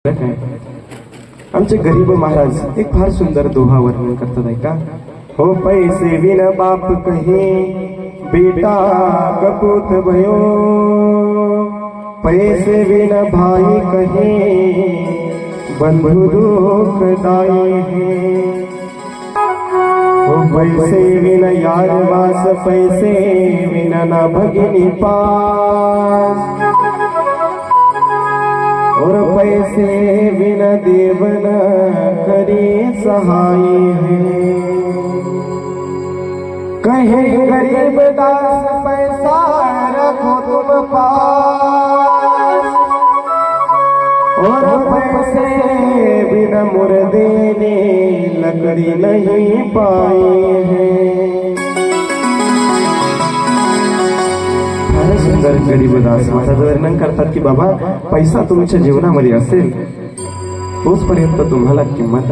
काय आमचे गरीब महाराज एक फार सुंदर दोहा वर्णन करतात आहे का। हो पैसे बिन बाप कहे बेटा कपूत भयो, पैसे बिन भाई कहे बंधु दुखदाई है। हो पैसे बिन यार वास, पैसे बिन न भगिनी पास, और पैसे बिन देवन करी सहाय है। कहे गरीब दास पैसा रखो तुम पास, और पैसे बिन मुर्दे ने लकड़ी नहीं पाई है। सुंदर गरीबदास महाराज वर्णन करतात की बाबा पैसा तुमच्या जीवनामध्ये असेल तोचपर्यंत तुम्हाला किंमत आहे।